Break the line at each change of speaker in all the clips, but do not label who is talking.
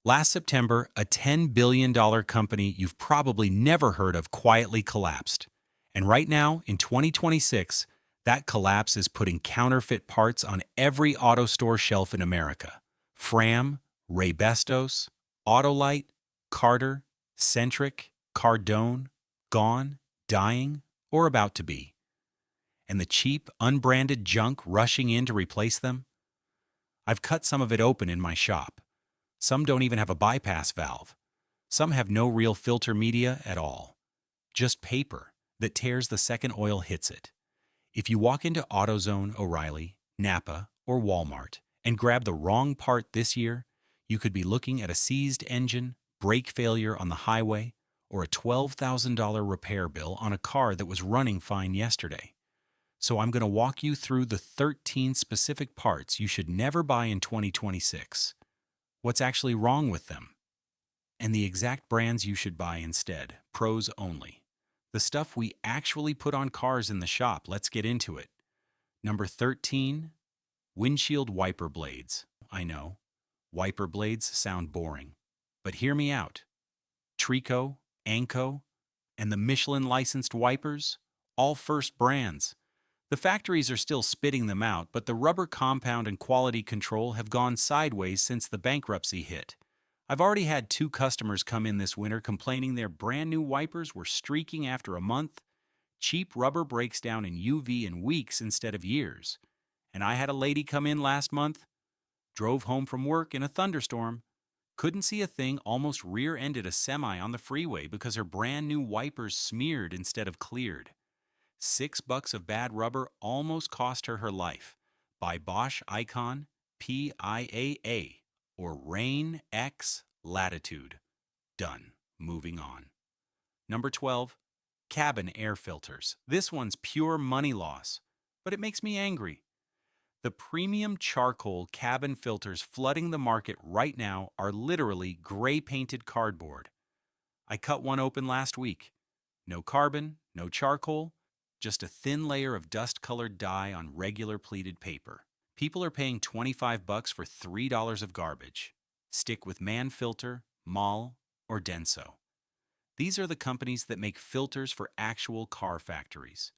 Last September, a $10 billion company you've probably never heard of quietly collapsed. And right now, in 2026, that collapse is putting counterfeit parts on every auto store shelf in America. Fram, Ray Bestos, Autolite, Carter, Centric, Cardone, gone, dying, or about to be. And the cheap, unbranded junk rushing in to replace them? I've cut some of it open in my shop. Some don't even have a bypass valve. Some have no real filter media at all. Just paper that tears the second oil hits it. If you walk into AutoZone, O'Reilly, Napa, or Walmart and grab the wrong part this year, you could be looking at a seized engine, brake failure on the highway, or a $12,000 repair bill on a car that was running fine yesterday. So I'm going to walk you through the 13 specific parts you should never buy in 2026. What's actually wrong with them, and the exact brands you should buy instead. Pros only. The stuff we actually put on cars in the shop. Let's get into it. Number 13, windshield wiper blades. I know, wiper blades sound boring, but hear me out. Trico, Anco, and the Michelin-licensed wipers, all first brands. The factories are still spitting them out, but the rubber compound and quality control have gone sideways since the bankruptcy hit. I've already had 2 customers come in this winter complaining their brand new wipers were streaking after a month. Cheap rubber breaks down in UV in weeks instead of years. And I had a lady come in last month, drove home from work in a thunderstorm, couldn't see a thing, almost rear-ended a semi on the freeway because her brand new wipers smeared instead of cleared. $6 of bad rubber almost cost her life. By Bosch Icon PIAA or Rain X Latitude. Done. Moving on. Number 12, cabin air filters. This one's pure money loss, but it makes me angry. The premium charcoal cabin filters flooding the market right now are literally gray-painted cardboard. I cut one open last week. No carbon, no charcoal, just a thin layer of dust-colored dye on regular pleated paper. People are paying $25 for $3 of garbage. Stick with Manfilter, Mall, or Denso. These are the companies that make filters for actual car factories.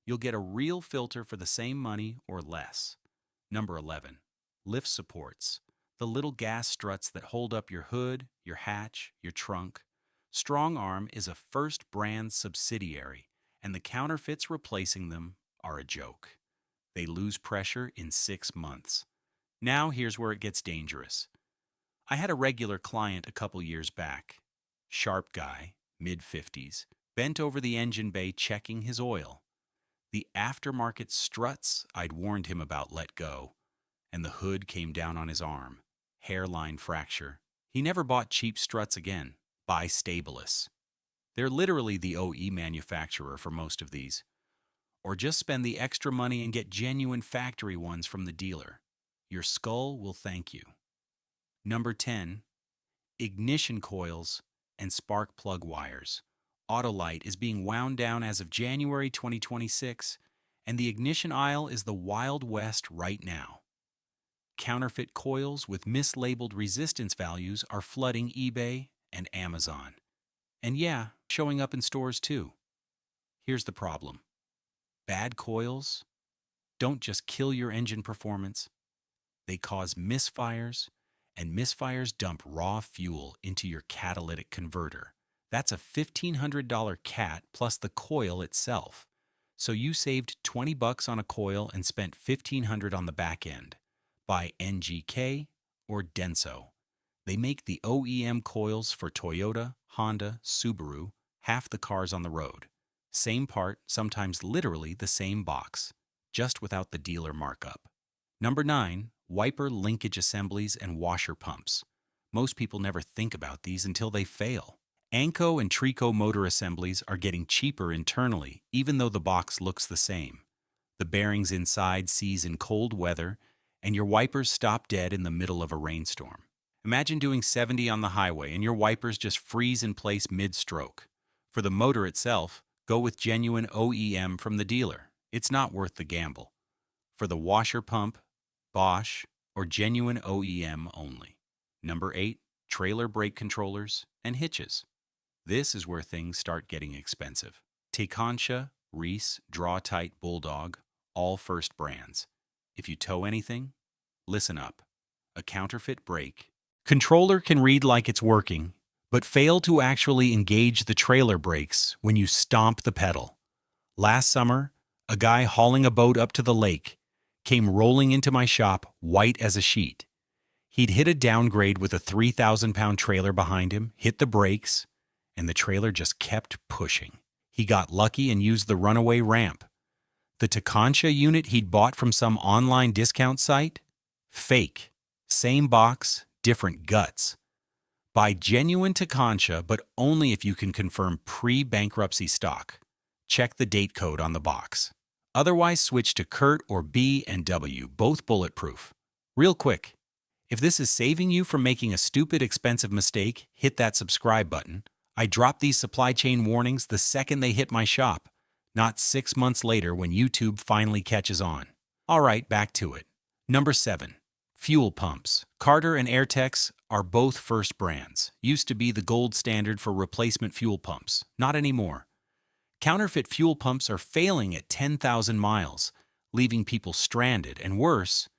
You'll get a real filter for the same money or less. Number 11. Lift supports. The little gas struts that hold up your hood, your hatch, your trunk. Strong Arm is a first brand subsidiary, and the counterfeits replacing them are a joke. They lose pressure in 6 months. Now here's where it gets dangerous. I had a regular client a couple years back. Sharp guy, mid-50s, bent over the engine bay checking his oil. The aftermarket struts I'd warned him about let go, and the hood came down on his arm. Hairline fracture. He never bought cheap struts again. Buy Stabilis. They're literally the OE manufacturer for most of these. Or just spend the extra money and get genuine factory ones from the dealer. Your skull will thank you. Number 10. Ignition coils and spark plug wires. Autolite is being wound down as of January 2026, and the ignition aisle is the Wild West right now. Counterfeit coils with mislabeled resistance values are flooding eBay and Amazon. And yeah, showing up in stores too. Here's the problem. Bad coils don't just kill your engine performance. They cause misfires, and misfires dump raw fuel into your catalytic converter. That's a $1,500 cat plus the coil itself. So you saved $20 on a coil and spent $1,500 on the back end. Buy NGK or Denso. They make the OEM coils for Toyota, Honda, Subaru, half the cars on the road. Same part, sometimes literally the same box, just without the dealer markup. Number 9, wiper linkage assemblies and washer pumps. Most people never think about these until they fail. Anco and Trico motor assemblies are getting cheaper internally, even though the box looks the same. The bearings inside seize in cold weather, and your wipers stop dead in the middle of a rainstorm. Imagine doing 70 on the highway and your wipers just freeze in place mid-stroke. For the motor itself, go with genuine OEM from the dealer. It's not worth the gamble. For the washer pump, Bosch, or genuine OEM only. Number 8. trailer brake controllers, and hitches. This is where things start getting expensive. Tekonsha, Reese, Draw-Tite, Bulldog, all first brands. If you tow anything, listen up. A counterfeit brake controller can read like it's working, but fail to actually engage the trailer brakes when you stomp the pedal. Last summer, a guy hauling a boat up to the lake came rolling into my shop white as a sheet. He'd hit a downgrade with a 3,000-pound trailer behind him, hit the brakes, and the trailer just kept pushing. He got lucky and used the runaway ramp. The Tekonsha unit he'd bought from some online discount site? Fake. Same box, different guts. Buy genuine Tekonsha, but only if you can confirm pre-bankruptcy stock. Check the date code on the box. Otherwise, switch to Kurt or B&W, both bulletproof. Real quick, if this is saving you from making a stupid, expensive mistake, hit that subscribe button. I drop these supply chain warnings the second they hit my shop, not 6 months later when YouTube finally catches on. All right, back to it. Number 7. Fuel pumps. Carter and Airtex are both first brands. Used to be the gold standard for replacement fuel pumps. Not anymore. Counterfeit fuel pumps are failing at 10,000 miles, leaving people stranded, and worse,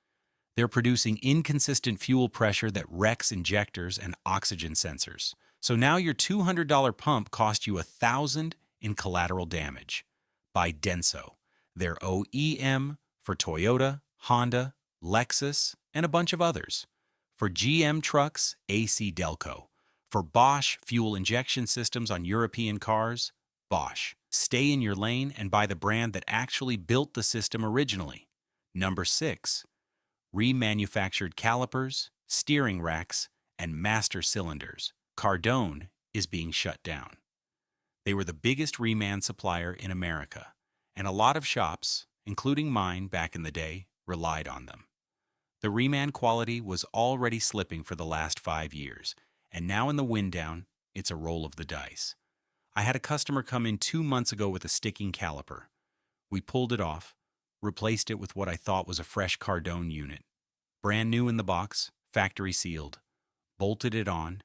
they're producing inconsistent fuel pressure that wrecks injectors and oxygen sensors. So now your $200 pump cost you $1,000 in collateral damage. Buy Denso. They're OEM for Toyota, Honda, Lexus, and a bunch of others. For GM trucks, AC Delco. For Bosch fuel injection systems on European cars, Bosch. Stay in your lane and buy the brand that actually built the system originally. Number 6. Remanufactured calipers, steering racks, and master cylinders. Cardone is being shut down. They were the biggest reman supplier in America, and a lot of shops, including mine back in the day, relied on them. The reman quality was already slipping for the last 5 years, and now in the wind down, it's a roll of the dice. I had a customer come in 2 months ago with a sticking caliper. We pulled it off, replaced it with what I thought was a fresh Cardone unit. Brand new in the box, factory sealed. Bolted it on,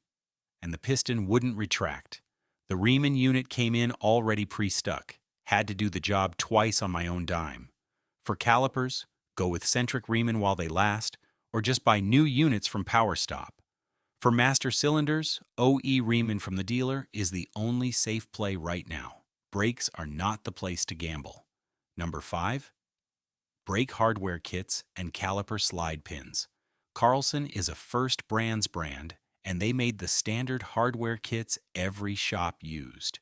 and the piston wouldn't retract. The reman unit came in already pre-stuck. Had to do the job twice on my own dime. For calipers, go with centric reman while they last, or just buy new units from PowerStop. For master cylinders, OE reman from the dealer is the only safe play right now. Brakes are not the place to gamble. Number 5. Brake hardware kits and caliper slide pins. Carlson is a first brands brand, and they made the standard hardware kits every shop used.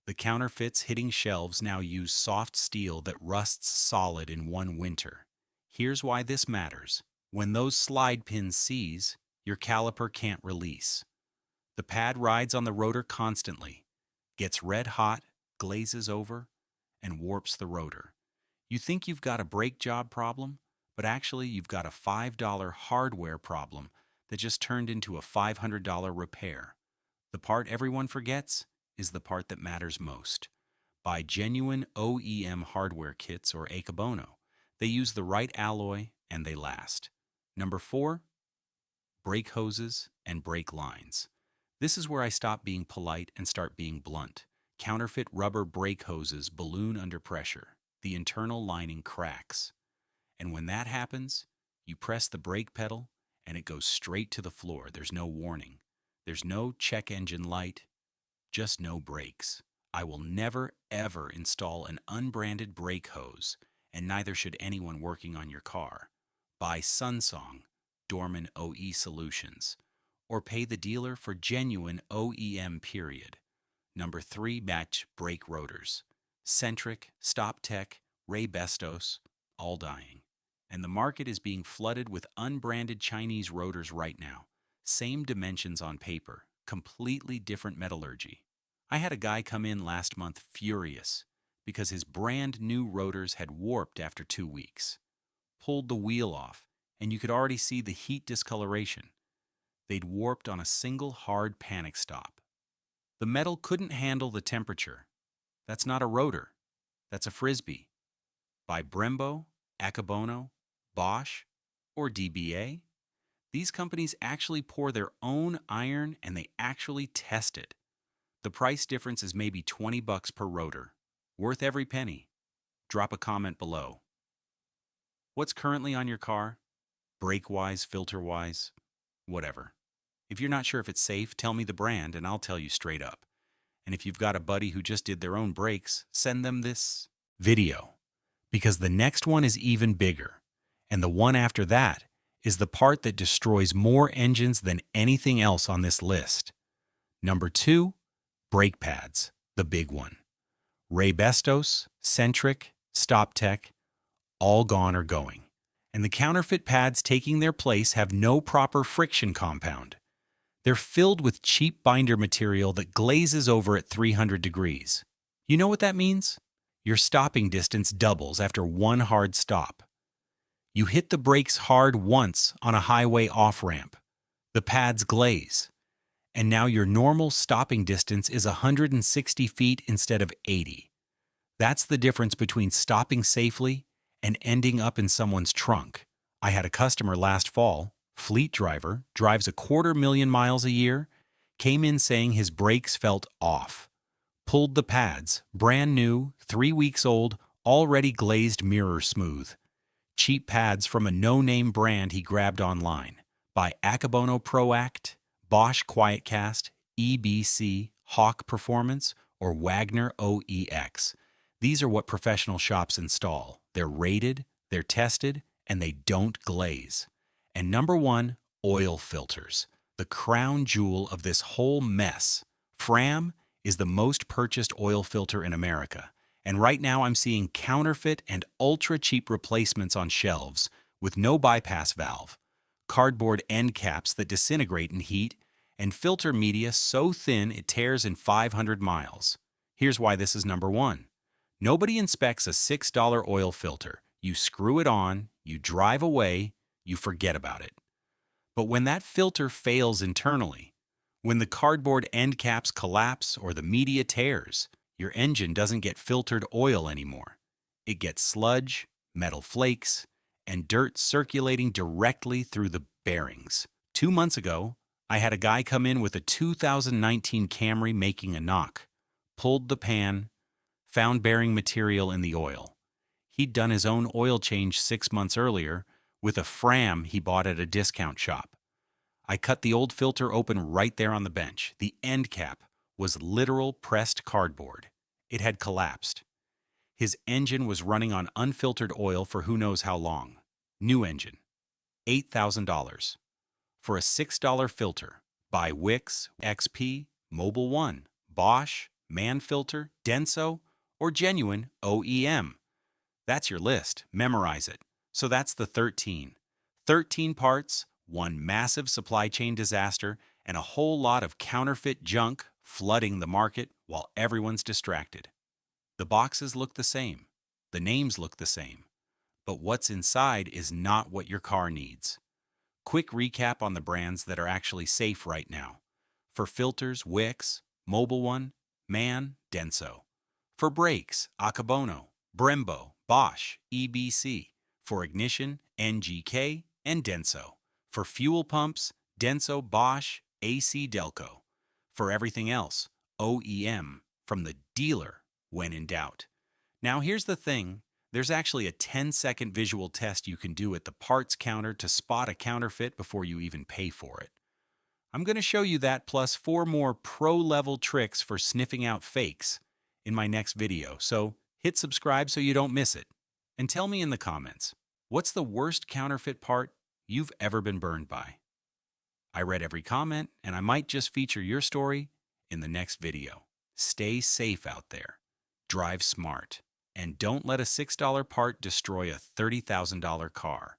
The counterfeits hitting shelves now use soft steel that rusts solid in one winter. Here's why this matters. When those slide pins seize, your caliper can't release. The pad rides on the rotor constantly, gets red hot, glazes over, and warps the rotor. You think you've got a brake job problem, but actually you've got a $5 hardware problem that just turned into a $500 repair. The part everyone forgets is the part that matters most. Buy genuine OEM hardware kits or Akabono. They use the right alloy and they last. Number 4. Brake hoses and brake lines. This is where I stop being polite and start being blunt. Counterfeit rubber brake hoses balloon under pressure. The internal lining cracks. And when that happens, you press the brake pedal and it goes straight to the floor. There's no warning. There's no check engine light, just no brakes. I will never, ever install an unbranded brake hose, and neither should anyone working on your car. Buy Sunsong, Dorman OE Solutions, or pay the dealer for genuine OEM period. Number 3, match brake rotors. Centric, StopTech, Ray Bestos, all dying. And the market is being flooded with unbranded Chinese rotors right now. Same dimensions on paper, completely different metallurgy. I had a guy come in last month furious because his brand new rotors had warped after 2 weeks. Pulled the wheel off, and you could already see the heat discoloration. They'd warped on a single hard panic stop. The metal couldn't handle the temperature. That's not a rotor. That's a frisbee. By Brembo, Akabono, Bosch, or DBA. These companies actually pour their own iron and they actually test it. The price difference is maybe 20 bucks per rotor. Worth every penny. Drop a comment below. What's currently on your car? Brake-wise, filter-wise, whatever. If you're not sure if it's safe, tell me the brand and I'll tell you straight up. And if you've got a buddy who just did their own brakes, send them this video. Because the next one is even bigger. And the one after that is the part that destroys more engines than anything else on this list. Number 2, brake pads, the big one. Raybestos, Centric, StopTech, all gone or going. And the counterfeit pads taking their place have no proper friction compound. They're filled with cheap binder material that glazes over at 300 degrees. You know what that means? Your stopping distance doubles after one hard stop. You hit the brakes hard once on a highway off-ramp. The pads glaze. And now your normal stopping distance is 160 feet instead of 80. That's the difference between stopping safely and ending up in someone's trunk. I had a customer last fall, fleet driver, drives 250,000 miles a year, came in saying his brakes felt off. Pulled the pads, brand new, 3 weeks old, already glazed mirror smooth. Cheap pads from a no-name brand he grabbed online. By Akabono ProAct, Bosch QuietCast, EBC, Hawk Performance, or Wagner OEX. These are what professional shops install. They're rated, they're tested, and they don't glaze. And number 1, oil filters, the crown jewel of this whole mess. Fram is the most purchased oil filter in America, and right now I'm seeing counterfeit and ultra-cheap replacements on shelves with no bypass valve, cardboard end caps that disintegrate in heat, and filter media so thin it tears in 500 miles. Here's why this is number 1. Nobody inspects a $6 oil filter. You screw it on, you drive away, you forget about it. But when that filter fails internally, when the cardboard end caps collapse or the media tears, your engine doesn't get filtered oil anymore. It gets sludge, metal flakes, and dirt circulating directly through the bearings. 2 months ago, I had a guy come in with a 2019 Camry making a knock, pulled the pan, found bearing material in the oil. He'd done his own oil change 6 months earlier with a Fram he bought at a discount shop. I cut the old filter open right there on the bench. The end cap was literal pressed cardboard. It had collapsed. His engine was running on unfiltered oil for who knows how long. New engine. $8,000. For a $6 filter. Buy Wix, XP, Mobil 1, Bosch, Manfilter, Denso, or genuine OEM. That's your list. Memorize it. So that's the 13. 13 parts, one massive supply chain disaster, and a whole lot of counterfeit junk flooding the market while everyone's distracted. The boxes look the same. The names look the same. But what's inside is not what your car needs. Quick recap on the brands that are actually safe right now. For filters, Wix, Mobil 1, Man, Denso. For brakes, Akabono, Brembo, Bosch, EBC. For ignition, NGK, and Denso. For fuel pumps, Denso, Bosch, AC Delco. For everything else, OEM, from the dealer when in doubt. Now here's the thing, there's actually a 10-second visual test you can do at the parts counter to spot a counterfeit before you even pay for it. I'm going to show you that plus 4 more pro-level tricks for sniffing out fakes in my next video, so hit subscribe so you don't miss it. And tell me in the comments, what's the worst counterfeit part you've ever been burned by? I read every comment, and I might just feature your story in the next video. Stay safe out there, drive smart, and don't let a $6 part destroy a $30,000 car.